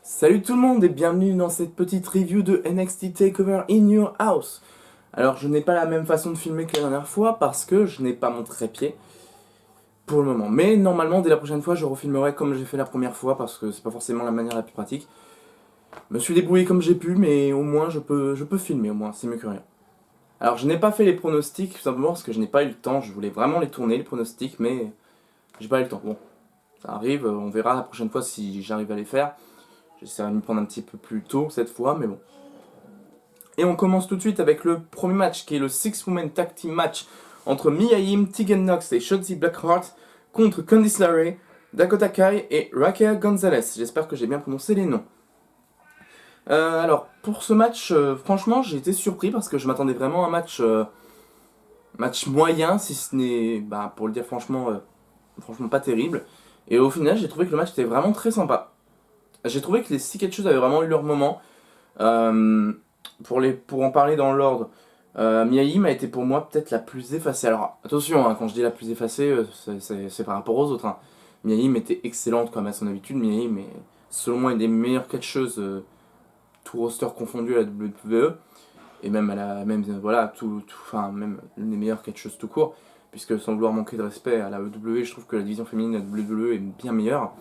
Salut tout le monde et bienvenue dans cette petite review de NXT TakeOver in Your House. Alors je n'ai pas la même façon de filmer que la dernière fois parce que je n'ai pas mon trépied pour le moment. Mais normalement dès la prochaine fois je refilmerai comme j'ai fait la première fois parce que c'est pas forcément la manière la plus pratique. Je me suis débrouillé comme j'ai pu mais au moins je peux filmer au moins, c'est mieux que rien. Alors je n'ai pas fait les pronostics tout simplement parce que je n'ai pas eu le temps, je voulais vraiment les tourner les pronostics mais j'ai pas eu le temps. Bon, ça arrive, on verra la prochaine fois si j'arrive à les faire. J'essaierai de me prendre un petit peu plus tôt cette fois, mais bon. Et on commence tout de suite avec le premier match, qui est le Six-Woman Tag Team Match entre Mia Yim, Tegan Nox et Shotzi Blackheart contre Candice LeRae, Dakota Kai et Raquel Gonzalez. J'espère que j'ai bien prononcé les noms. Alors, pour ce match, franchement, j'ai été surpris parce que je m'attendais vraiment à un match moyen, si ce n'est, bah, pour le dire franchement pas terrible. Et au final, j'ai trouvé que le match était vraiment très sympa. J'ai trouvé que les Six Catchers avaient vraiment eu leur moment. Euh, pour en parler dans l'ordre, Mia Yim a été pour moi peut-être la plus effacée. Alors attention, hein, quand je dis la plus effacée, c'est par rapport aux autres. Hein. Mia Yim était excellente comme à son habitude. Mia Yim est selon moi une des meilleures catcheuses, tout roster confondu à la WWE. Et même, voilà, enfin, même l'une des meilleures catcheuses tout court. Puisque sans vouloir manquer de respect à la WWE, je trouve que la division féminine de la WWE est bien meilleure.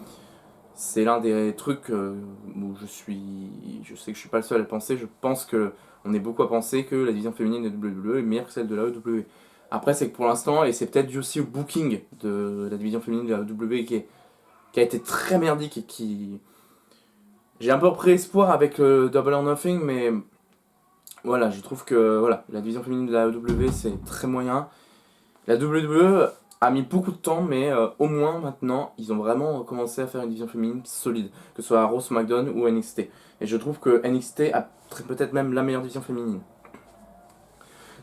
C'est l'un des trucs où je sais que je suis pas le seul à le penser, je pense que on est beaucoup à penser que la division féminine de WWE est meilleure que celle de la WWE. Après, c'est que pour l'instant, et c'est peut-être dû aussi au booking de la division féminine de la WWE qui a été très merdique et qui... J'ai un peu repris espoir avec le Double or Nothing, mais voilà, je trouve que voilà, la division féminine de la WWE c'est très moyen. La WWE a mis beaucoup de temps, mais au moins maintenant, ils ont vraiment commencé à faire une division féminine solide, que ce soit à Raw, SmackDown ou NXT. Et je trouve que NXT a peut-être même la meilleure division féminine.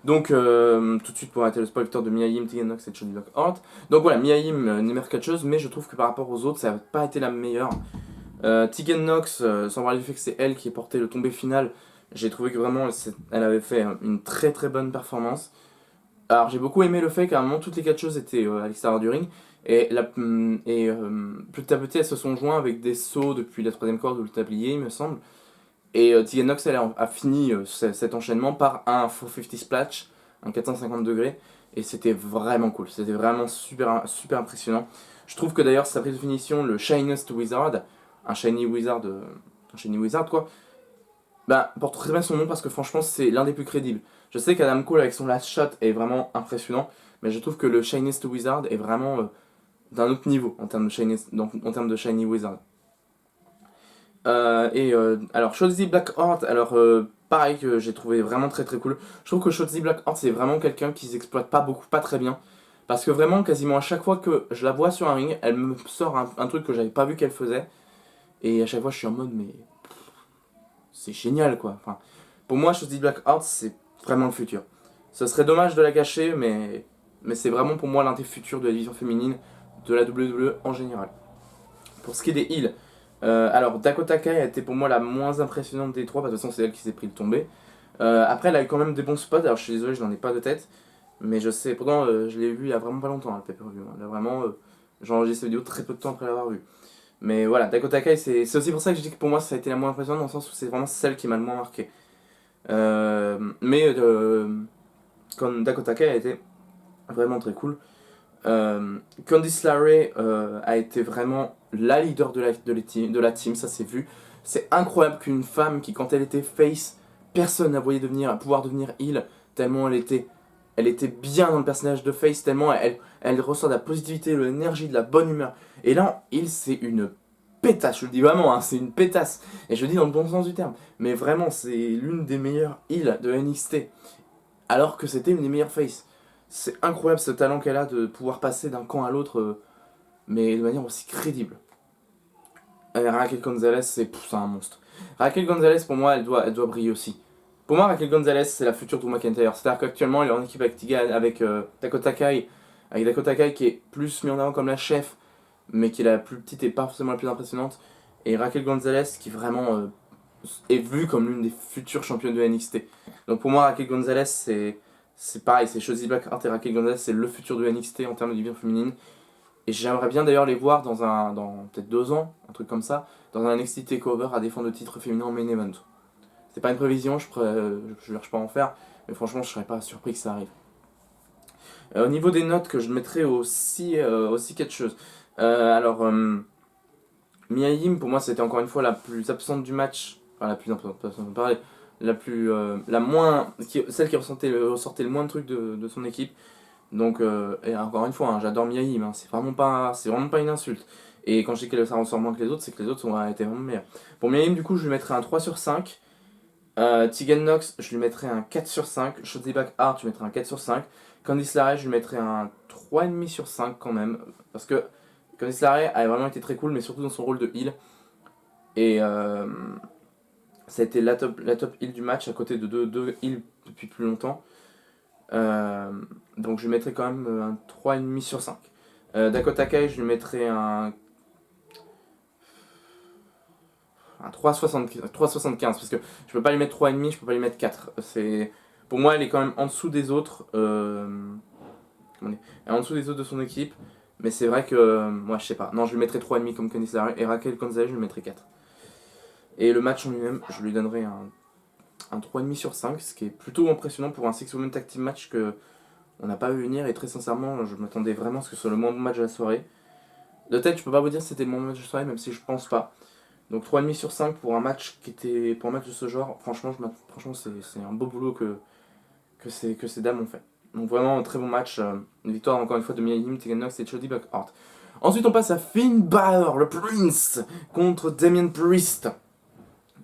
Donc, tout de suite pour arrêter le spoiler de Mia Yim, Tegan Nox et Shotzi Blackheart. Donc voilà, Mia Yim n'est meilleure catcheuse, mais je trouve que par rapport aux autres, ça n'a pas été la meilleure. Tegan Nox, sans parler du fait que c'est elle qui est porté le tombé final, j'ai trouvé que vraiment elle avait fait une très très bonne performance. Alors j'ai beaucoup aimé le fait qu'à un moment toutes les catcheuses étaient à l'extérieur du ring et petit à petit elles se sont joints avec des sauts depuis la troisième corde ou le tablier il me semble. Et Tegan Nox elle a fini cet enchaînement par un 450 splash, un 450 degrés et c'était vraiment cool, c'était vraiment super impressionnant. Je trouve que d'ailleurs sa prise de finition, le Shiniest Wizard, un Shiny Wizard, un Shiny Wizard quoi, bah, porte très bien son nom parce que franchement c'est l'un des plus crédibles. Je sais qu'Adam Cole avec son last shot est vraiment impressionnant, mais je trouve que le Shiniest Wizard est vraiment d'un autre niveau en termes en termes de Shiny Wizard. Alors Shotzi Blackheart, alors pareil que j'ai trouvé vraiment très très cool. Je trouve que Shotzi Blackheart c'est vraiment quelqu'un qui s'exploite pas beaucoup, pas très bien. Parce que vraiment quasiment à chaque fois que je la vois sur un ring, elle me sort un truc que j'avais pas vu qu'elle faisait. Et à chaque fois je suis en mode mais c'est génial quoi. Enfin, pour moi, Shotzi Blackheart, c'est vraiment le futur. Ce serait dommage de la gâcher, mais c'est vraiment pour moi l'un des futurs de la division féminine de la WWE en général. Pour ce qui est des heals, alors Dakota Kai a été pour moi la moins impressionnante des trois, parce que de toute façon c'est elle qui s'est pris le tombé. Après, elle a eu quand même des bons spots, alors je suis désolé, je n'en ai pas de tête, mais je sais, pourtant je l'ai vu il y a vraiment pas longtemps, le pay-per-view. Là, vraiment, j'ai enregistré cette vidéo très peu de temps après l'avoir vue. Mais voilà, Dakota Kai, c'est aussi pour ça que je dis que pour moi ça a été la moins impressionnante, dans le sens où c'est vraiment celle qui m'a le moins marqué. Quand Dakota Kai a été vraiment très cool. Candice LeRae a été vraiment la leader de la team, ça s'est vu. C'est incroyable qu'une femme qui, quand elle était face, personne n'a voulu pouvoir devenir heel, tellement elle était bien dans le personnage de face, tellement elle ressort de la positivité, de l'énergie, de la bonne humeur. Et là, en heel, c'est une pétasse, je le dis vraiment, hein, c'est une pétasse. Et je le dis dans le bon sens du terme. Mais vraiment, c'est l'une des meilleures heels de NXT alors que c'était une des meilleures faces. C'est incroyable ce talent qu'elle a de pouvoir passer d'un camp à l'autre, mais de manière aussi crédible. Et Raquel Gonzalez, c'est un monstre. Raquel Gonzalez, pour moi, elle doit briller aussi. Pour moi, Raquel Gonzalez, c'est la future Drew McIntyre. C'est-à-dire qu'actuellement, elle est en équipe avec Dakota Kai, avec Dakota Kai qui est plus mis en avant comme la chef, mais qui est la plus petite et pas forcément la plus impressionnante. Et Raquel Gonzalez, qui vraiment est vue comme l'une des futures championnes de NXT. Donc pour moi, Raquel Gonzalez, c'est pareil, c'est Shotzi Blackheart et Raquel Gonzalez, c'est le futur de NXT en termes de division féminine. Et j'aimerais bien d'ailleurs les voir dans peut-être 2 ans, un truc comme ça, dans un NXT TakeOver à défendre le titre féminin en main event. C'est pas une prévision, je peux en faire, mais franchement, je serais pas surpris que ça arrive. Au niveau des notes que je mettrais aussi quelque chose. Alors, Mia Yim, pour moi, c'était encore une fois la plus absente du match. Enfin, la plus absente, pas façon de parler. La moins. Celle qui ressortait le moins de trucs de son équipe. Donc, et encore une fois, hein, j'adore Mia Yim, hein, c'est vraiment pas une insulte. Et quand je dis que ça ressort moins que les autres, c'est que les autres ont été vraiment meilleurs. Pour Mia Yim, du coup, je lui mettrais un 3/5. Tegan Nox, je lui mettrais un 4/5. Shotzi Blackheart, je lui mettrais un 4/5. Candice LeRae, je lui mettrais un 3,5/5 quand même. Parce que Candice LeRae a vraiment été très cool, mais surtout dans son rôle de heal. Et ça a été la top heal du match à côté de deux heals depuis plus longtemps. Donc je lui mettrais quand même un 3,5/5. Dakota Kai, je lui mettrais un 3,75 parce que je peux pas lui mettre 3,5, je peux pas lui mettre 4. Pour moi, elle est quand même en dessous des autres. Elle est en dessous des autres de son équipe. Mais c'est vrai que, moi je sais pas. Non, je lui mettrais 3,5 comme Candice LeRae. Et Raquel Gonzalez, je lui mettrais 4. Et le match en lui-même, je lui donnerais un 3,5/5, ce qui est plutôt impressionnant pour un Six Women Tag Team match que on n'a pas vu venir. Et très sincèrement, je m'attendais vraiment à ce que ce soit le moins bon match de la soirée. De tête, je peux pas vous dire si c'était le moins bon match de la soirée, même si je pense pas. Donc 3,5/5 pour un match pour un match de ce genre, franchement, c'est un beau boulot que ces dames ont fait. Donc vraiment un très bon match, une victoire encore une fois de Mia Yim, Tegan Nox et Jody Blackheart. Ensuite on passe à Finn Balor, le Prince, contre Damien Priest.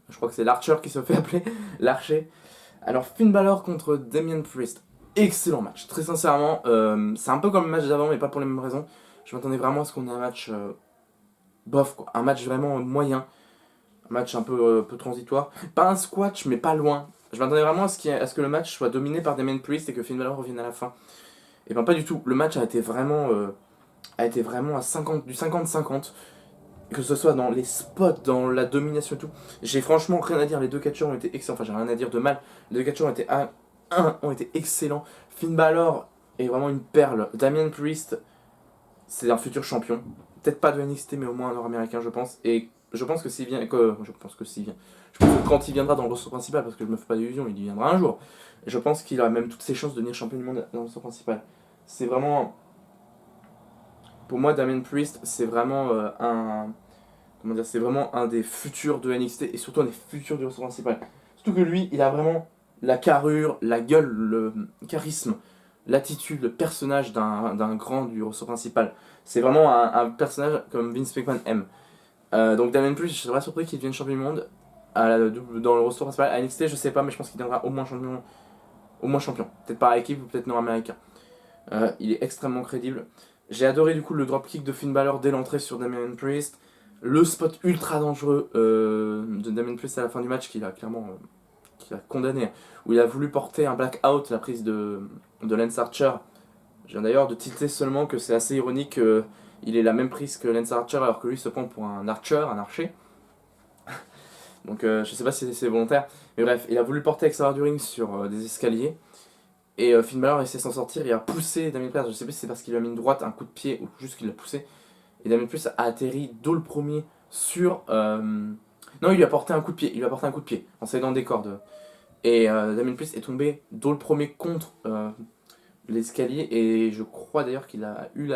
Je crois que c'est l'Archer qui se fait appeler l'Archer. Alors Finn Balor contre Damien Priest, excellent match. Très sincèrement, c'est un peu comme le match d'avant mais pas pour les mêmes raisons. Je m'attendais vraiment à ce qu'on ait un match bof quoi, un match vraiment moyen. Un match un peu transitoire. Pas un squash, mais pas loin. Je m'attendais vraiment à ce que le match soit dominé par Damien Priest et que Finn Balor revienne à la fin. Et ben pas du tout. Le match a été vraiment du 50-50. Que ce soit dans les spots, dans la domination et tout. J'ai franchement rien à dire. Les deux catcheurs ont été excellents. Enfin, j'ai rien à dire de mal. Les deux catcheurs ont été excellents. Finn Balor est vraiment une perle. Damien Priest, c'est un futur champion. Peut-être pas de NXT, mais au moins nord-américain, je pense. Et je pense que s'il vient. Je pense que s'il vient. Je pense que quand il viendra dans le roster principal, parce que je me fais pas d'illusions, il y viendra un jour. Et je pense qu'il aura même toutes ses chances de devenir champion du monde dans le roster principal. C'est vraiment. Pour moi, Damien Priest, c'est vraiment un. Comment dire, c'est vraiment un des futurs de NXT et surtout un des futurs du roster principal. Surtout que lui, il a vraiment la carrure, la gueule, le charisme, l'attitude, le personnage d'un grand du roster principal. C'est vraiment un personnage comme Vince McMahon aime. Donc Damien Priest, je serais surpris qu'il devienne champion du monde dans le roster principal. À NXT, je sais pas, mais je pense qu'il deviendra au moins champion. Au moins champion. Peut-être par équipe ou peut-être nord-américain. Il est extrêmement crédible. J'ai adoré du coup le dropkick de Finn Balor dès l'entrée sur Damien Priest. Le spot ultra dangereux de Damien Priest à la fin du match qu'il a clairement qu'il a condamné. Où il a voulu porter un blackout, la prise de Lance Archer. Je viens d'ailleurs de tilter seulement que c'est assez ironique qu'il ait la même prise que Lance Archer alors que lui se prend pour un archer. Donc je sais pas si c'est volontaire. Mais bref, il a voulu porter l'extérieur du ring sur des escaliers. Et Finn Balor essaie de s'en sortir et a poussé Damien Priest. Je sais pas si c'est parce qu'il lui a mis une droite, un coup de pied ou juste qu'il l'a poussé. Et Damien Priest a atterri dos le premier sur. Non, il lui a porté un coup de pied. Il lui a porté un coup de pied en s'aidant des cordes. Et Damien Priest est tombé dos le premier contre l'escalier. Et je crois d'ailleurs qu'il a eu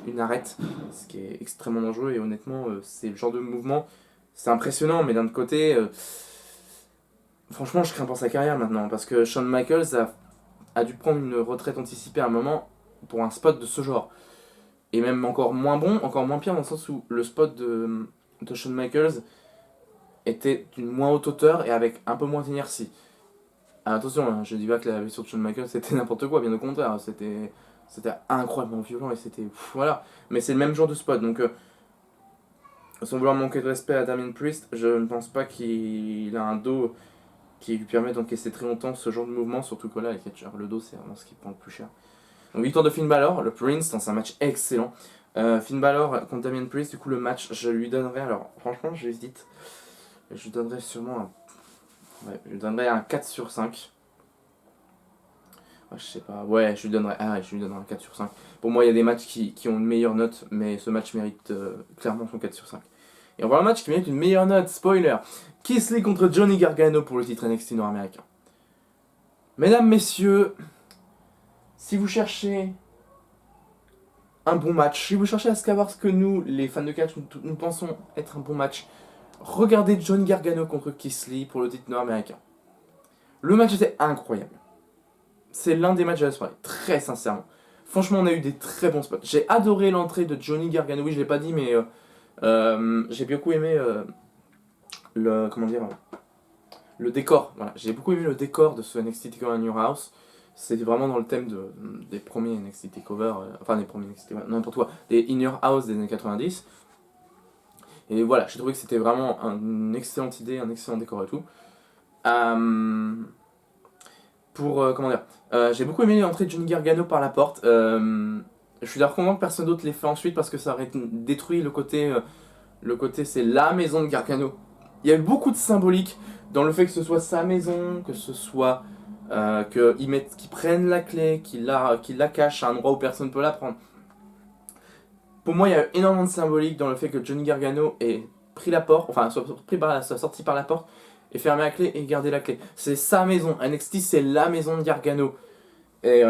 une arrête, ce qui est extrêmement dangereux. Et honnêtement, c'est le genre de mouvement. C'est impressionnant, mais d'un autre côté, franchement, je crains pour sa carrière maintenant. Parce que Shawn Michaels a dû prendre une retraite anticipée à un moment pour un spot de ce genre. Et même encore moins bon, encore moins pire dans le sens où le spot de Shawn Michaels était d'une moins haute hauteur et avec un peu moins d'inertie. Ah, attention, hein, je dis pas que la blessure de Shawn Michaels c'était n'importe quoi, bien au contraire, c'était incroyablement violent et c'était. Voilà. Mais c'est le même genre de spot donc. Sans vouloir manquer de respect à Damien Priest, je ne pense pas qu'il a un dos qui lui permet d'encaisser très longtemps ce genre de mouvement, surtout que là, les catcheurs, le dos c'est vraiment ce qui prend le plus cher. Donc victoire de Finn Balor, le Prince, dans un match excellent. Finn Balor contre Damien Priest, du coup le match, je lui donnerais, alors franchement j'hésite, je lui donnerais sûrement je lui donnerais un 4/5. Ah, je sais pas, ouais, je lui donnerai un 4 sur 5. Pour moi, il y a des matchs qui ont une meilleure note, mais ce match mérite clairement son 4 sur 5. Et on voit un match qui mérite une meilleure note, spoiler. Keith Lee contre Johnny Gargano pour le titre NXT nord-américain. Mesdames, messieurs, si vous cherchez un bon match, si vous cherchez à savoir ce que nous, les fans de catch, nous pensons être un bon match, regardez Johnny Gargano contre Keith Lee pour le titre nord-américain. Le match était incroyable. C'est l'un des matchs de la soirée, très sincèrement. Franchement, on a eu des très bons spots. J'ai adoré l'entrée de Johnny Gargano. Oui, je l'ai pas dit, mais j'ai beaucoup aimé le décor. Voilà, j'ai beaucoup aimé le décor de ce NXT Takeover in Your House. C'est vraiment dans le thème des premiers NXT Takeover, enfin des premiers NXT, n'importe quoi, des In Your House des années 90. Et voilà, j'ai trouvé que c'était vraiment une excellente idée, un excellent décor et tout. Comment dire, j'ai beaucoup aimé l'entrée de Johnny Gargano par la porte. Je suis d'ailleurs content que personne d'autre l'ait fait ensuite parce que ça aurait détruit le côté c'est la maison de Gargano. Il y a eu beaucoup de symbolique dans le fait que ce soit sa maison, que ce soit qu'ils prennent la clé, qu'ils la cachent à un endroit où personne ne peut la prendre. Pour moi, il y a eu énormément de symbolique dans le fait que Johnny Gargano ait pris la porte, enfin soit sorti par la porte et fermé la clé et gardé la clé. C'est sa maison. NXT, c'est la maison de Gargano. Et,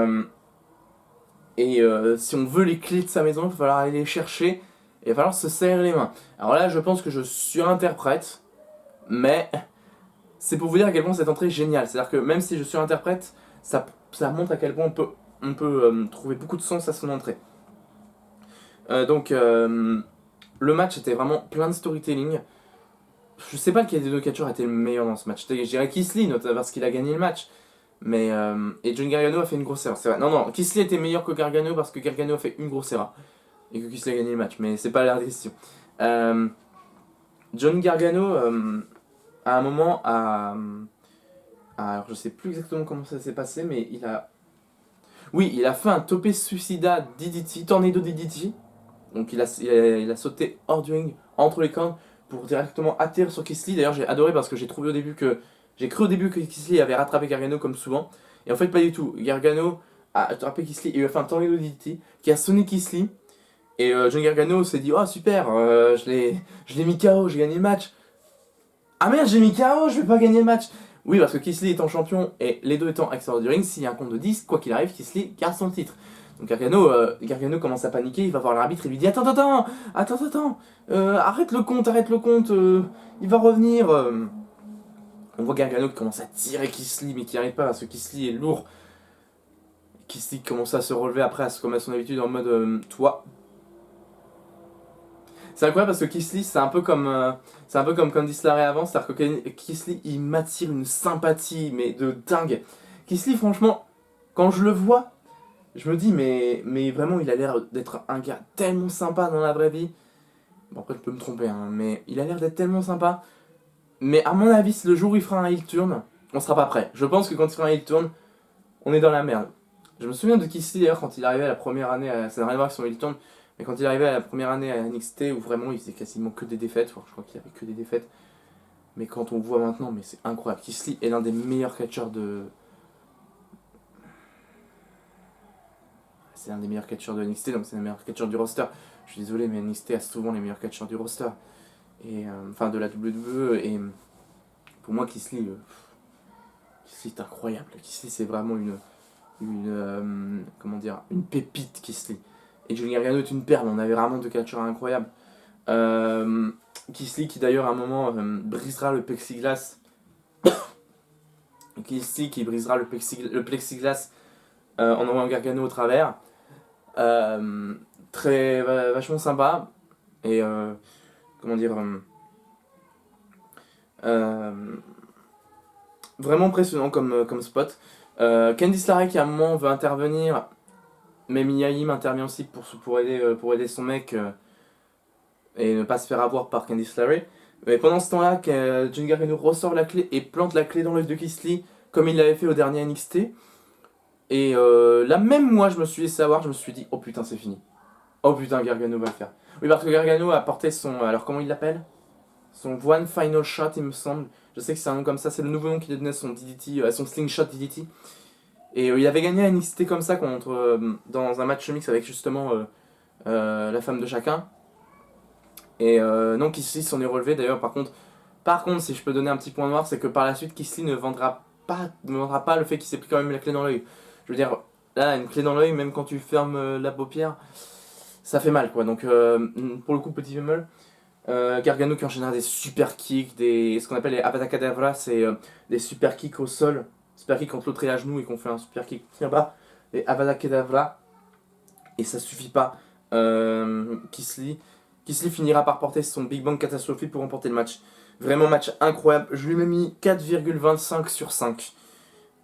si on veut les clés de sa maison, il va falloir aller les chercher et il va falloir se serrer les mains. Alors là, je pense que je surinterprète, mais c'est pour vous dire à quel point cette entrée est géniale. C'est-à-dire que même si je surinterprète, ça montre à quel point on peut trouver beaucoup de sens à son entrée. Le match était vraiment plein de storytelling. Je sais pas lequel des deux catcheurs était le meilleur dans ce match. Je dirais Keith Lee, notamment parce qu'il a gagné le match. Mais, et Johnny Gargano a fait une grosse erreur. C'est vrai. Non, Keith Lee était meilleur que Gargano parce que Gargano a fait une grosse erreur. Et que Keith Lee a gagné le match. Mais c'est pas la question. Johnny Gargano, à un moment, alors je sais plus exactement comment ça s'est passé, mais il a fait un topé suicida DDT, Tornado DDT. Donc il a sauté hors du ring, entre les cordes, pour directement atterrir sur Keith Lee. D'ailleurs, j'ai adoré parce que j'ai cru au début que Keith Lee avait rattrapé Gargano comme souvent. Et en fait, pas du tout. Gargano a attrapé Keith Lee et il a fait un tornado DDT qui a sonné Keith Lee. Et Johnny Gargano s'est dit: oh super, je l'ai mis KO, j'ai gagné le match. Ah merde, j'ai mis KO, je vais pas gagner le match. Oui, parce que Keith Lee étant champion et les deux étant extérieurs du ring, s'il y a un compte de 10, quoi qu'il arrive, Keith Lee garde son titre. Donc Gargano commence à paniquer, il va voir l'arbitre et lui dit: attends, arrête le compte, il va revenir. On voit Gargano qui commence à tirer Keith Lee, mais qui n'arrive pas parce que Keith Lee est lourd. Keith Lee commence à se relever après, comme à son habitude, en mode toi. C'est incroyable parce que Keith Lee, c'est un peu comme Candice LeRae avant, c'est-à-dire que Keith Lee, il m'attire une sympathie, mais de dingue. Keith Lee, franchement, quand je le vois, je me dis, mais vraiment, il a l'air d'être un gars tellement sympa dans la vraie vie. Bon, après, je peux me tromper, hein, mais il a l'air d'être tellement sympa. Mais à mon avis, le jour où il fera un heel turn, on sera pas prêt. Je pense que quand il fera un heel turn, on est dans la merde. Je me souviens de Keith Lee, d'ailleurs, quand il arrivait à la première année, ça n'a rien à voir avec son heel turn, mais quand il arrivait à la première année à NXT, où vraiment il faisait quasiment que des défaites, enfin, je crois qu'il avait que des défaites. Mais quand on voit maintenant, mais c'est incroyable. Keith Lee est l'un des meilleurs catcheurs de. C'est l'un des meilleurs catcheurs de NXT, donc c'est le meilleur catcheur du roster. Je suis désolé, mais NXT a souvent les meilleurs catcheurs du roster. Et, enfin, de la WWE. Et pour moi, Keith Lee est incroyable. Keith Lee, c'est vraiment une pépite, Keith Lee. Et Johnny Gargano est une perle. On avait vraiment deux catcheurs incroyables. Keith Lee qui d'ailleurs à un moment brisera le plexiglas. Keith Lee qui brisera le plexiglas en envoyant Gargano au travers. Vachement sympa. Et vraiment impressionnant comme spot. Candice LeRae qui à un moment veut intervenir, mais Mia Yim intervient aussi pour aider son mec et ne pas se faire avoir par Candice LeRae. Mais pendant ce temps-là, Johnny Gargano ressort la clé et plante la clé dans l'œil de Keith Lee comme il l'avait fait au dernier NXT. Et là même moi je me suis laissé avoir, je me suis dit: oh putain c'est fini. Oh putain Gargano va le faire. Oui parce que Gargano a porté son... Alors comment il l'appelle? Son One Final Shot il me semble. Je sais que c'est un nom comme ça, c'est le nouveau nom qu'il a donné à son DDT, à son Slingshot DDT. Et il avait gagné à NXT comme ça dans un match mix avec justement la femme de chacun. Et non, Kisly s'en est relevé d'ailleurs. Par contre, si je peux donner un petit point noir, c'est que par la suite, Kisly ne vendra pas le fait qu'il s'est pris quand même la clé dans l'œil. Je veux dire, là, une clé dans l'œil, même quand tu fermes la paupière, ça fait mal quoi. Donc, pour le coup, petit bémol. Gargano qui enchaînera des super kicks, ce qu'on appelle les Avada Kedavra, c'est des super kicks au sol. Super kicks quand l'autre est à genoux et qu'on fait un super kick très bas. Les Avada Kedavra. Et ça suffit pas. Kisly finira par porter son Big Bang catastrophique pour remporter le match. Vraiment match incroyable. Je lui ai même mis 4,25 sur 5.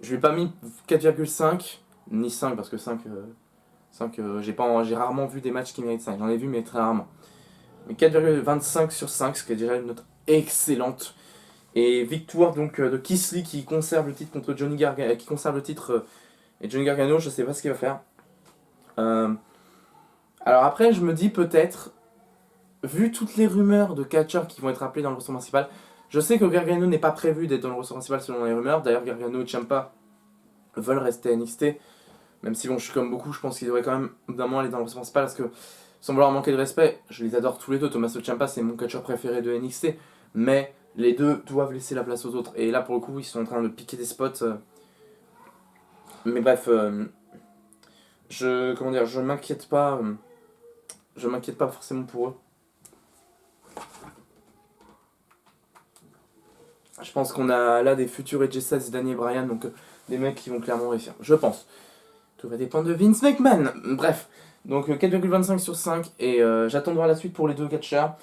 Je lui ai pas mis 4,5 ni 5 parce que 5 j'ai rarement vu des matchs qui méritent 5. J'en ai vu mais très rarement. Mais 4,25 sur 5, ce qui est déjà une note excellente. Et victoire donc de Kisly qui conserve le titre contre Johnny Gargano, qui conserve le titre et Johnny Gargano, je sais pas ce qu'il va faire. Alors après, je me dis peut-être, vu toutes les rumeurs de catcheurs qui vont être appelés dans le roster principal, je sais que Gargano n'est pas prévu d'être dans le roster principal selon les rumeurs. D'ailleurs, Gargano et Ciampa veulent rester à NXT. Même si bon, je suis comme beaucoup, je pense qu'ils devraient quand même d'un moment aller dans le roster principal parce que sans vouloir manquer de respect, je les adore tous les deux. Tommaso Ciampa, c'est mon catcheur préféré de NXT. Mais les deux doivent laisser la place aux autres. Et là, pour le coup, ils sont en train de piquer des spots. Mais bref, je m'inquiète pas. Je m'inquiète pas forcément pour eux. Je pense qu'on a là des futurs AJ Styles et Daniel Bryan, donc des mecs qui vont clairement réussir. Je pense. Tout va dépendre de Vince McMahon. Bref. Donc 4,25 sur 5 et j'attends de voir la suite pour les deux catcheurs.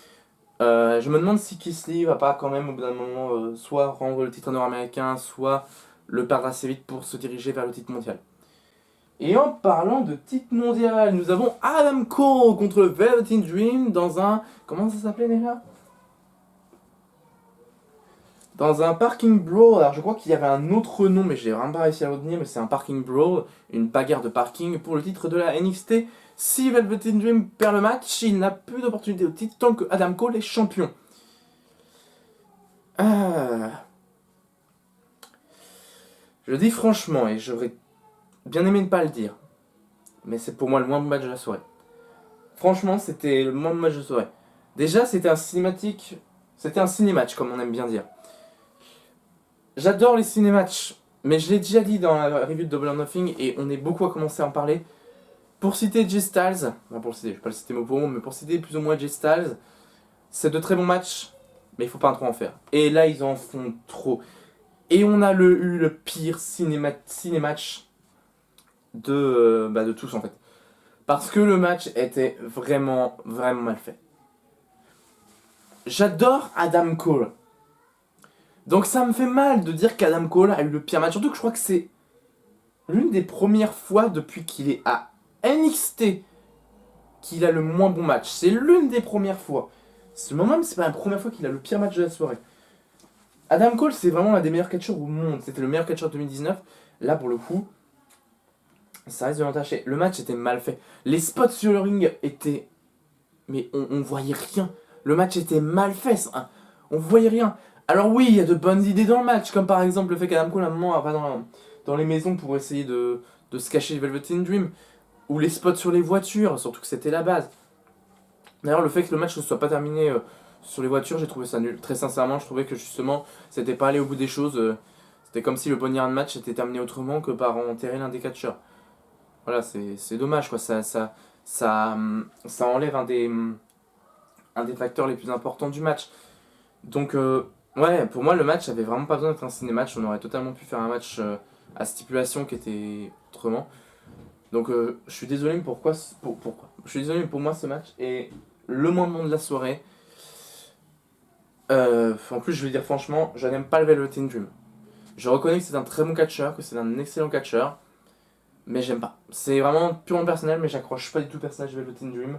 Je me demande si Kisly va pas quand même au bout d'un moment soit rendre le titre nord-américain, soit le perdre assez vite pour se diriger vers le titre mondial. Et en parlant de titre mondial, nous avons Adam Cole contre le Velveteen Dream dans un... Comment ça s'appelait déjà? Dans un parking brawl. Alors je crois qu'il y avait un autre nom, mais j'ai vraiment pas réussi à le retenir, mais c'est un parking brawl, une bagarre de parking pour le titre de la NXT. Si Velveteen Dream perd le match, il n'a plus d'opportunité au titre tant que Adam Cole est champion. Je le dis franchement, et j'aurais bien aimé ne pas le dire, mais c'est pour moi le moins bon match de la soirée. Franchement, c'était le moins bon match de la soirée. Déjà, c'était un cinématique, c'était un cinématch, comme on aime bien dire. J'adore les cinématchs, mais je l'ai déjà dit dans la review de Double or Nothing, et on est beaucoup à commencer à en parler. Pour citer Jay Styles, je vais pas le citer mot pour mot, mais pour citer plus ou moins Jay Styles, c'est de très bons matchs, mais il faut pas trop en faire. Et là, ils en font trop. Et on a eu le pire cinématch de tous en fait. Parce que le match était vraiment, vraiment mal fait. J'adore Adam Cole. Donc ça me fait mal de dire qu'Adam Cole a eu le pire match. Surtout que je crois que c'est l'une des premières fois depuis qu'il est à NXT qu'il a le moins bon match. C'est l'une des premières fois. Même c'est pas la première fois qu'il a le pire match de la soirée. Adam Cole, c'est vraiment l'un des meilleurs catcheurs au monde. C'était le meilleur catcheur de 2019. Là, pour le coup, ça reste de l'entacher. Le match était mal fait. Les spots sur le ring étaient... Mais on voyait rien. Le match était mal fait. Ça. On voyait rien. Alors oui, il y a de bonnes idées dans le match. Comme par exemple le fait qu'Adam Cole, à un moment, va dans les maisons pour essayer de se cacher Velveteen Dream. Ou les spots sur les voitures. Surtout que c'était la base. D'ailleurs, le fait que le match ne soit pas terminé sur les voitures, j'ai trouvé ça nul. Très sincèrement, je trouvais que justement, c'était pas allé au bout des choses. C'était comme si le bonheur de match était terminé autrement que par enterrer l'un des catcheurs. Voilà, c'est dommage, quoi. Ça enlève un des facteurs les plus importants du match. Donc, ouais, pour moi, le match avait vraiment pas besoin d'être un ciné-match. On aurait totalement pu faire un match à stipulation qui était autrement. Donc, je suis désolé, mais pourquoi je suis désolé, mais pour moi, ce match est le moins bon de la soirée. En plus, je vais dire franchement, je n'aime pas le Velveteen Dream. Je reconnais que c'est un très bon catcheur, que c'est un excellent catcheur, mais j'aime pas. C'est vraiment purement personnel, mais j'accroche pas du tout au personnage de Velveteen Dream.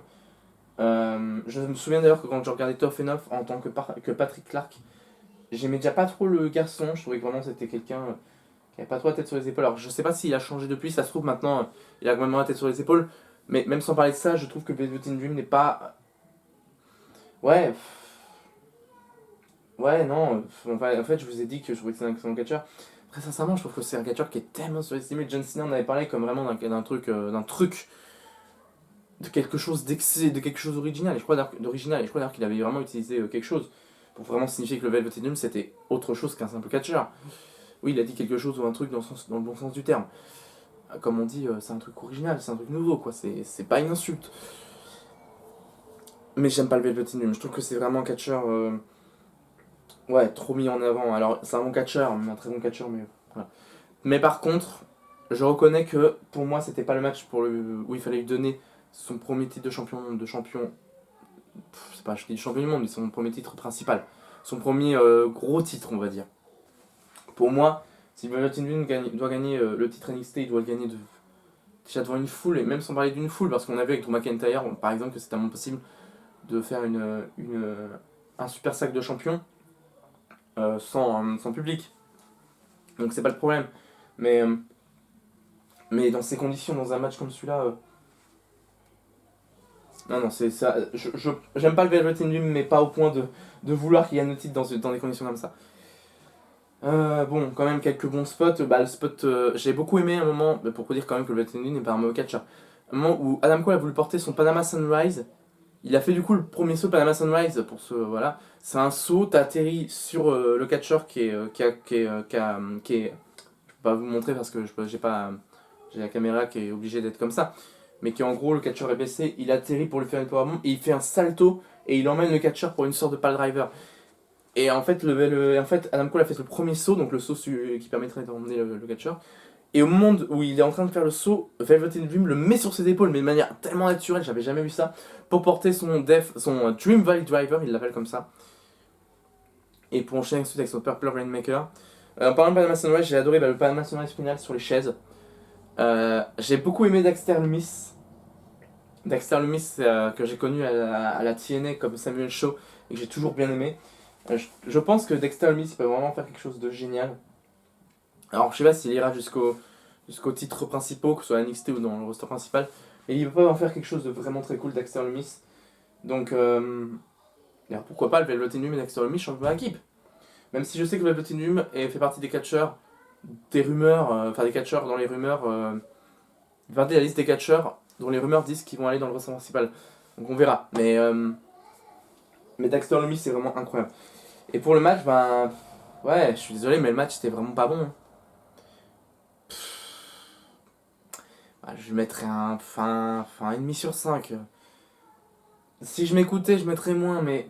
Je me souviens d'ailleurs que quand je regardais Tough Enough en tant que Patrick Clark, j'aimais déjà pas trop le garçon. Je trouvais que vraiment c'était quelqu'un qui avait pas trop la tête sur les épaules. Alors je sais pas s'il a changé depuis, ça se trouve maintenant il a quand même la tête sur les épaules. Mais même sans parler de ça, je trouve que Velveteen Dream n'est pas. Ouais. Ouais, non. En fait, je vous ai dit que je trouvais que c'était un excellent catcheur. Très sincèrement, je trouve que c'est un catcheur qui est tellement surestimé. John Cena en avait parlé comme vraiment d'un truc, de quelque chose d'excès, de quelque chose d'original. Et je crois d'ailleurs qu'il avait vraiment utilisé quelque chose pour vraiment signifier que le Velvet Dream c'était autre chose qu'un simple catcheur. Oui, il a dit quelque chose ou un truc dans le bon sens du terme. Comme on dit, c'est un truc original, c'est un truc nouveau, quoi. C'est pas une insulte. Mais j'aime pas le Velvet Dream. Je trouve que c'est vraiment un catcheur, ouais, trop mis en avant. Alors, c'est un bon catcheur, un très bon catcheur, mais voilà. Mais par contre, je reconnais que pour moi, c'était pas le match où il fallait lui donner son premier titre de champion. C'est pas, je dis champion du monde, mais son premier titre principal. Son premier gros titre, on va dire. Pour moi, si Velvet Dream doit gagner le titre NXT, il doit le gagner déjà devant une foule, et même sans parler d'une foule, parce qu'on a vu avec Drew McIntyre, par exemple, que c'était impossible de faire un super sac de champion sans public. Donc c'est pas le problème. Mais, euh, mais dans ces conditions, dans un match comme celui-là, non, c'est ça. J'aime pas le Velvet Dream, mais pas au point de vouloir qu'il gagne le titre dans des conditions comme ça. Bon, quand même quelques bons spots. Bah, le spot, j'ai beaucoup aimé un moment, pour dire quand même que le Velvet Dream n'est pas un mauvais catcher. Un moment où Adam Cole a voulu porter son Panama Sunrise. Il a fait du coup le premier saut Panama Sunrise pour ce voilà. C'est un saut, t'as atterri sur le catcher qui est. Je peux pas vous montrer parce que j'ai la caméra qui est obligée d'être comme ça. Mais qui en gros le catcher est baissé, il atterrit pour lui faire une powerbomb et il fait un salto et il emmène le catcher pour une sorte de pile driver. Et en fait, Adam Cole a fait le premier saut, donc le saut qui permettrait d'emmener le catcher. Et au moment où il est en train de faire le saut, Velvet Dream le met sur ses épaules, mais de manière tellement naturelle, j'avais jamais vu ça, pour porter son Dream Valley Driver, il l'appelle comme ça. Et pour enchaîner ensuite avec son Purple Rainmaker. En parlant de Panama Sunrise, j'ai adoré le Panama Sunrise final sur les chaises. J'ai beaucoup aimé Dexter Lumis. Dexter Lumis, que j'ai connu à la TNA comme Samuel Shaw, et que j'ai toujours bien aimé. Je pense que Dexter Lumis il peut vraiment faire quelque chose de génial. Alors, je sais pas s'il ira jusqu'aux titres principaux, que ce soit à NXT ou dans le roster principal, mais il peut en faire quelque chose de vraiment très cool, Dexter Lumis. Donc, alors pourquoi pas le Velvet Dream et Dexter Lumis champion d'équipe. Même si je sais que le Velvet Dream fait partie des catcheurs, des rumeurs, enfin des catcheurs dans les rumeurs, fait partie de la liste des catcheurs dont les rumeurs disent qu'ils vont aller dans le roster principal. Donc on verra. Mais Dexter Lumis c'est vraiment incroyable. Et pour le match, ben ouais, je suis désolé, mais le match c'était vraiment pas bon. Bah, je lui mettrais un demi sur 5. Si je m'écoutais, je mettrais moins, mais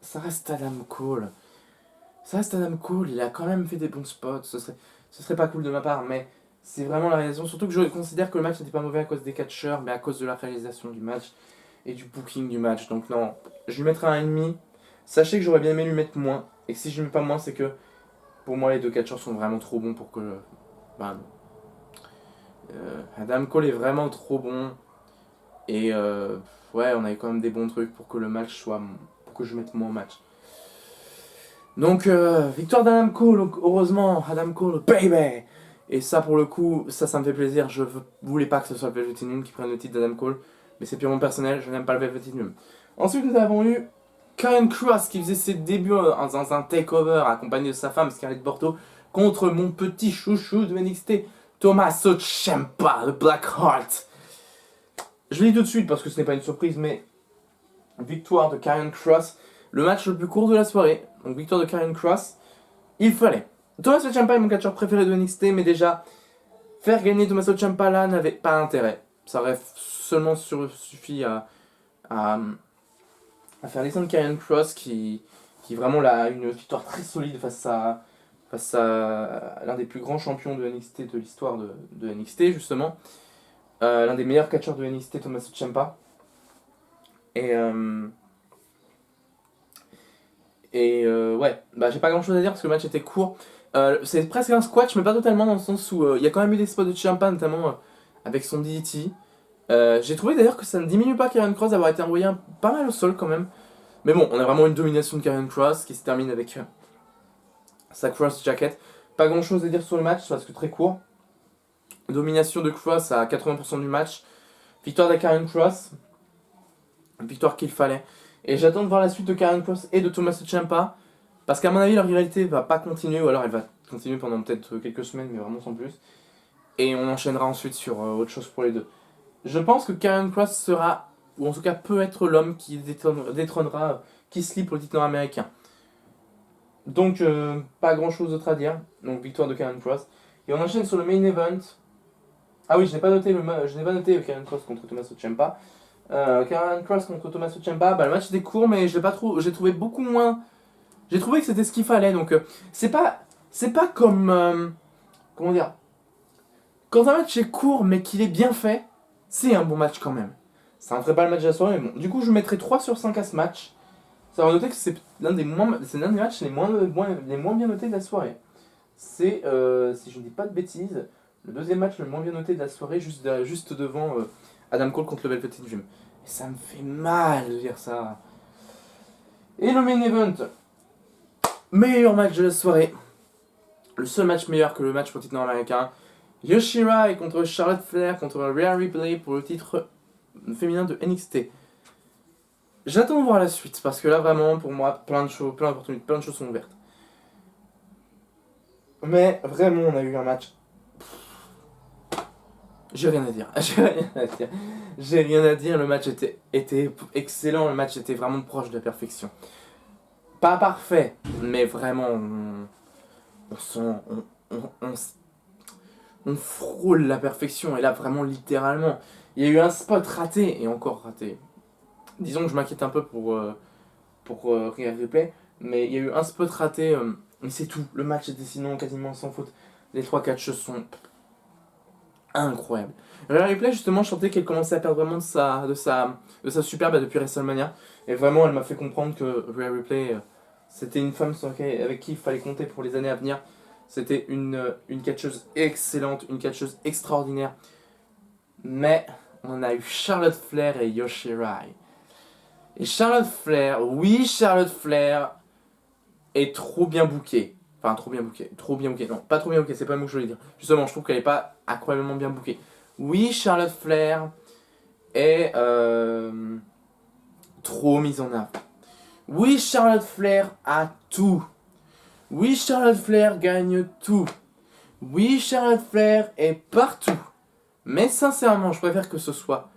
ça reste Adam Cole. Ça reste Adam Cole, il a quand même fait des bons spots, ce serait pas cool de ma part, mais c'est vraiment la réalisation. Surtout que je considère que le match n'était pas mauvais à cause des catcheurs, mais à cause de la réalisation du match et du booking du match. Donc non, je lui mettrais un demi. Sachez que j'aurais bien aimé lui mettre moins, et que si je lui mets pas moins, c'est que pour moi les deux catcheurs sont vraiment trop bons pour que... Ben, Adam Cole est vraiment trop bon. Et ouais, on avait quand même des bons trucs pour que le match soit. Pour que je mette moins au match. Donc, victoire d'Adam Cole, donc, heureusement, Adam Cole, baby! Et ça, pour le coup, ça me fait plaisir. Je voulais pas que ce soit le Velvet Dream qui prenne le titre d'Adam Cole, mais c'est purement personnel, je n'aime pas le Velvet Dream. Ensuite, nous avons eu Karen Cross qui faisait ses débuts dans un takeover accompagné de sa femme Scarlett Bordeaux contre mon petit chouchou de NXT, Tommaso Ciampa, le Blackheart. Je le dis tout de suite parce que ce n'est pas une surprise, mais victoire de Karrion Kross, le match le plus court de la soirée. Donc victoire de Karrion Kross, il fallait. Tommaso Ciampa est mon catcheur préféré de NXT, mais déjà, faire gagner Tommaso Ciampa là n'avait pas d'intérêt. Ça aurait seulement suffi à faire descendre Karrion Kross qui vraiment a une victoire très solide face à l'un des plus grands champions de NXT de l'histoire de NXT justement. L'un des meilleurs catcheurs de NXT, Tommaso Ciampa. Et ouais, bah j'ai pas grand chose à dire parce que le match était court. C'est presque un squash, mais pas totalement dans le sens où il y a quand même eu des spots de Ciampa, notamment avec son DDT. J'ai trouvé d'ailleurs que ça ne diminue pas Karrion Kross d'avoir été envoyé pas mal au sol quand même. Mais bon, on a vraiment une domination de Karrion Kross qui se termine avec sa cross jacket. Pas grand chose à dire sur le match parce que très court. Domination de Kross à 80% du match. Victoire de Karrion Kross. Victoire qu'il fallait. Et j'attends de voir la suite de Karrion Kross et de Tommaso Ciampa. Parce qu'à mon avis, leur rivalité va pas continuer, ou alors elle va continuer pendant peut-être quelques semaines, mais vraiment sans plus. Et on enchaînera ensuite sur autre chose pour les deux. Je pense que Karrion Kross sera, ou en tout cas peut être l'homme qui détrônera Keith Lee pour le titre nord-américain. Donc, pas grand chose d'autre à dire. Donc, victoire de Karrion Kross. Et on enchaîne sur le main event. Ah oui, je n'ai pas noté Karrion Kross contre Tommaso Ciampa. Karrion Kross contre Tommaso Ciampa, le match était court, mais j'ai trouvé beaucoup moins. J'ai trouvé que c'était ce qu'il fallait. Donc, c'est pas comme. Comment dire. Quand un match est court, mais qu'il est bien fait, c'est un bon match quand même. Ça ne ferait pas le match de la soirée, mais bon. Du coup, je mettrai 3 sur 5 à ce match. Ça va noter que c'est l'un des matchs les moins bien notés de la soirée. C'est, si je ne dis pas de bêtises, le deuxième match le moins bien noté de la soirée, juste devant Adam Cole contre le Velveteen Dream. Et ça me fait mal de dire ça. Et le main event, meilleur match de la soirée. Le seul match meilleur que le match pour le titre nord-américain. Yoshirai contre Charlotte Flair contre Rhea Ripley pour le titre féminin de NXT. J'attends de voir la suite parce que là vraiment pour moi plein d'opportunités, plein de choses sont ouvertes. Mais vraiment on a eu un match. J'ai rien à dire. J'ai rien à dire. Le match était excellent. Le match était vraiment proche de la perfection. Pas parfait, mais vraiment on frôle la perfection. Et là vraiment littéralement. Il y a eu un spot raté et encore raté. Disons que je m'inquiète un peu pour Rhea Ripley, mais il y a eu un spot raté, mais c'est tout. Le match était sinon quasiment sans faute. Les 3 catcheuses sont incroyables. Rhea Ripley, justement, je sentais qu'elle commençait à perdre vraiment de sa superbe depuis WrestleMania, et vraiment, elle m'a fait comprendre que Rhea Ripley, c'était une femme avec qui il fallait compter pour les années à venir. C'était une catcheuse excellente, une catcheuse extraordinaire. Mais on a eu Charlotte Flair et Yoshirai. Et Charlotte Flair est trop bien bookée. Enfin, trop bien bookée. Non, pas trop bien bookée, c'est pas le mot que je voulais dire. Justement, je trouve qu'elle est pas incroyablement bien bookée. Oui, Charlotte Flair est trop mise en avant. Oui, Charlotte Flair a tout. Oui, Charlotte Flair gagne tout. Oui, Charlotte Flair est partout. Mais sincèrement, je préfère que ce soit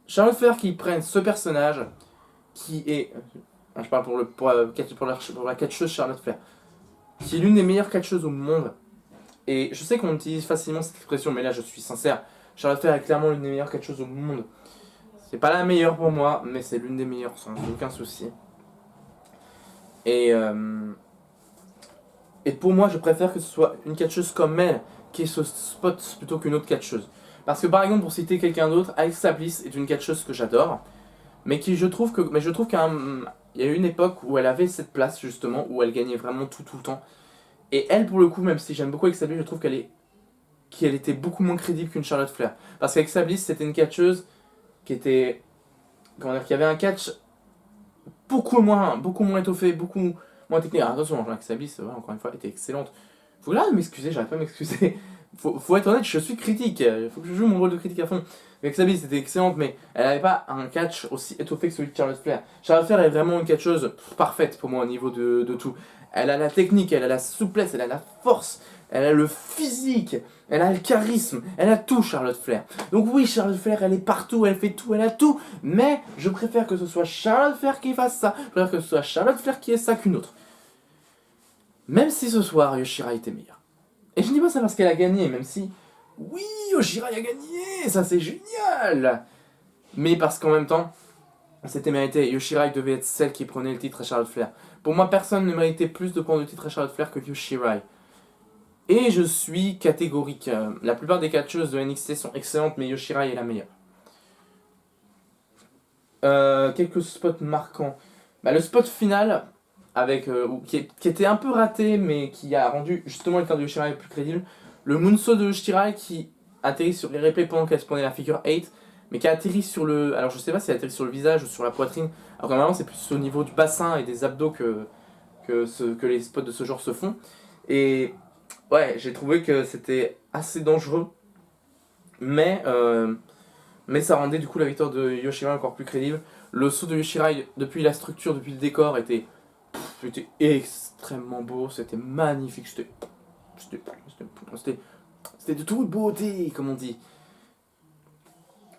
Charlotte Flair qui prenne ce personnage qui est. Je parle pour la catcheuse Charlotte Flair, qui est l'une des meilleures catcheuses au monde. Et je sais qu'on utilise facilement cette expression, mais là je suis sincère. Charlotte Flair est clairement l'une des meilleures catcheuses au monde. C'est pas la meilleure pour moi, mais c'est l'une des meilleures sans aucun souci. Et pour moi, je préfère que ce soit une catcheuse comme elle qui ait ce spot plutôt qu'une autre catcheuse. Parce que par exemple, pour citer quelqu'un d'autre, Alexa Bliss est une catcheuse que j'adore. Mais je trouve qu'il y a eu une époque où elle avait cette place justement, où elle gagnait vraiment tout le temps. Et elle, pour le coup, même si j'aime beaucoup Alexa Bliss, je trouve qu'elle était beaucoup moins crédible qu'une Charlotte Flair. Parce qu'Alexa Bliss, c'était une catcheuse qui avait un catch beaucoup moins étoffé, beaucoup moins technique. Alors, attention, Alexa Bliss, encore une fois, était excellente. Faut là m'excuser, j'arrive pas à m'excuser. Faut être honnête, je suis critique. Il faut que je joue mon rôle de critique à fond. Alexa Bliss était excellente, mais elle n'avait pas un catch aussi étoffé que celui de Charlotte Flair. Charlotte Flair est vraiment une catcheuse parfaite pour moi au niveau de tout. Elle a la technique, elle a la souplesse, elle a la force, elle a le physique, elle a le charisme, elle a tout Charlotte Flair. Donc oui, Charlotte Flair, elle est partout, elle fait tout, elle a tout, mais je préfère que ce soit Charlotte Flair qui fasse ça, je préfère que ce soit Charlotte Flair qui ait ça qu'une autre. Même si ce soir, Yoshirai était meilleur. Et je ne dis pas ça parce qu'elle a gagné, même si... Oui, Yoshirai a gagné, ça c'est génial. Mais parce qu'en même temps, c'était mérité. Yoshirai devait être celle qui prenait le titre à Charlotte Flair. Pour moi, personne ne méritait plus de prendre le titre à Charlotte Flair que Yoshirai. Et je suis catégorique. La plupart des catcheuses de NXT sont excellentes, mais Yoshirai est la meilleure. Quelques spots marquants. Le spot final, qui était un peu raté, mais qui a rendu justement le cas de Yoshirai plus crédible. Le moonsault de Yoshirai qui atterrit sur les replays pendant qu'elle se prenait la figure 8, mais qui a atterri sur le... Alors je sais pas si elle atterrit sur le visage ou sur la poitrine. Alors normalement c'est plus au niveau du bassin et des abdos que les spots de ce genre se font. Et ouais, j'ai trouvé que c'était assez dangereux. Mais ça rendait du coup la victoire de Yoshirai encore plus crédible. Le saut de Yoshirai depuis la structure, depuis le décor était extrêmement beau, c'était magnifique. c'était de toute beauté, comme on dit.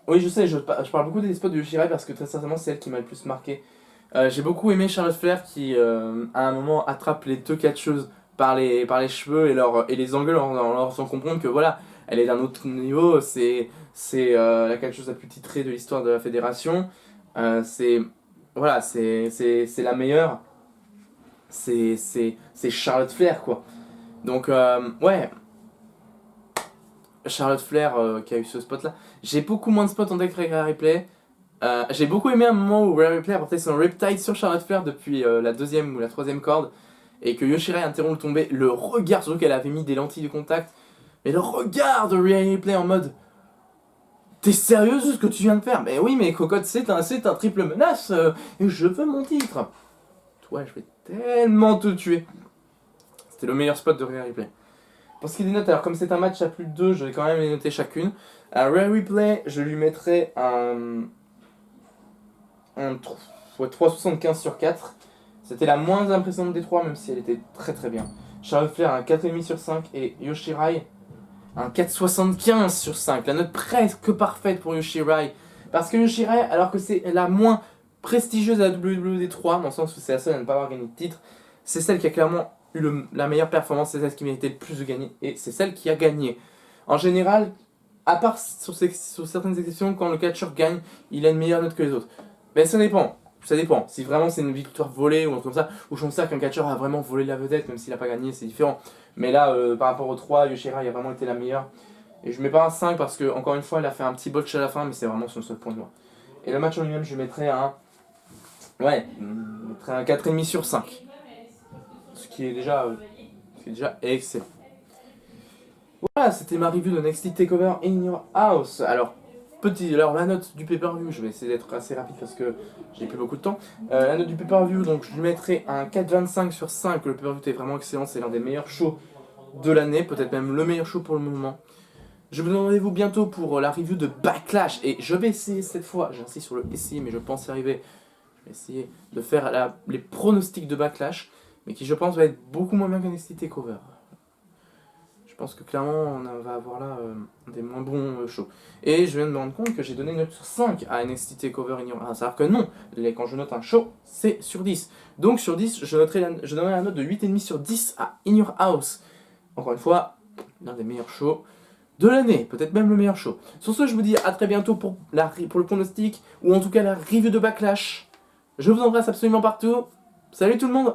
Oui, je sais, je parle beaucoup des spots de Yoshirai parce que très sincèrement, c'est elle qui m'a le plus marqué. J'ai beaucoup aimé Charlotte Flair qui, à un moment, attrape les deux catcheuses par les cheveux et les engueule en leur faisant comprendre que voilà, elle est d'un autre niveau, c'est la catcheuse la plus titrée de l'histoire de la fédération. C'est voilà, c'est la meilleure. C'est Charlotte Flair, quoi. Donc, ouais, Charlotte Flair qui a eu ce spot là. J'ai beaucoup moins de spots en deck Rare Replay. J'ai beaucoup aimé un moment où Rare Replay a porté son Riptide sur Charlotte Flair depuis la deuxième ou la troisième corde et que Yoshirai interrompt le tombé. Le regard, surtout qu'elle avait mis des lentilles de contact, mais le regard de Rare Replay en mode t'es sérieuse de ce que tu viens de faire? Mais oui, mais Cocotte, c'est un triple menace et je veux mon titre. Toi, je vais tellement te tuer. C'était le meilleur spot de Rare Replay. Pour ce qui est des notes, alors comme c'est un match à plus de 2, je vais quand même les noter chacune. À Rare Replay, je lui mettrai un 3,75 sur 4. C'était la moins impressionnante des 3, même si elle était très très bien. Charlotte Flair, un 4,5 sur 5. Et Yoshirai, un 4,75 sur 5. La note presque parfaite pour Yoshirai. Parce que Yoshirai, alors que c'est la moins prestigieuse à la WWE des 3, dans le sens où c'est la seule à ne pas avoir gagné de titre, c'est celle qui a clairement eu la meilleure performance, c'est celle qui méritait le plus de gagner, et c'est celle qui a gagné. En général, à part sur certaines exceptions, quand le catcheur gagne, il a une meilleure note que les autres. Mais ça dépend. Ça dépend. Si vraiment c'est une victoire volée ou un truc comme ça, ou je pense ça qu'un catcheur a vraiment volé la vedette, même s'il n'a pas gagné, c'est différent. Mais là, par rapport aux 3, Yoshirai a vraiment été la meilleure. Et je mets pas un 5 parce que, encore une fois, elle a fait un petit botch à la fin, mais c'est vraiment son seul point noir. Et le match en lui-même, je mettrais un. Ouais, je mettrais un 4,5 sur 5. Ce qui est déjà excellent. Voilà, c'était ma review de NXT TakeOver in Your House. Alors, la note du pay-per-view, je vais essayer d'être assez rapide parce que j'ai plus beaucoup de temps. La note du pay-per-view, donc je lui mettrai un 4,25 sur 5. Le pay-per-view était vraiment excellent, c'est l'un des meilleurs shows de l'année, peut-être même le meilleur show pour le moment. Je vous donne rendez-vous bientôt pour la review de Backlash et je vais essayer cette fois, j'insiste sur le essayer, mais je pense y arriver. Je vais essayer de faire les pronostics de Backlash, mais qui je pense va être beaucoup moins bien qu'un NXT TakeOver. Je pense que clairement on va avoir là des moins bons shows. Et je viens de me rendre compte que j'ai donné une note sur 5 à NXT TakeOver in Your House. Alors que non, quand je note un show, c'est sur 10. Donc sur 10, je donnerai la note de 8,5 sur 10 à In Your House. Encore une fois, l'un des meilleurs shows de l'année, peut-être même le meilleur show. Sur ce, je vous dis à très bientôt pour le pronostic, ou en tout cas la review de Backlash. Je vous embrasse absolument partout. Salut tout le monde!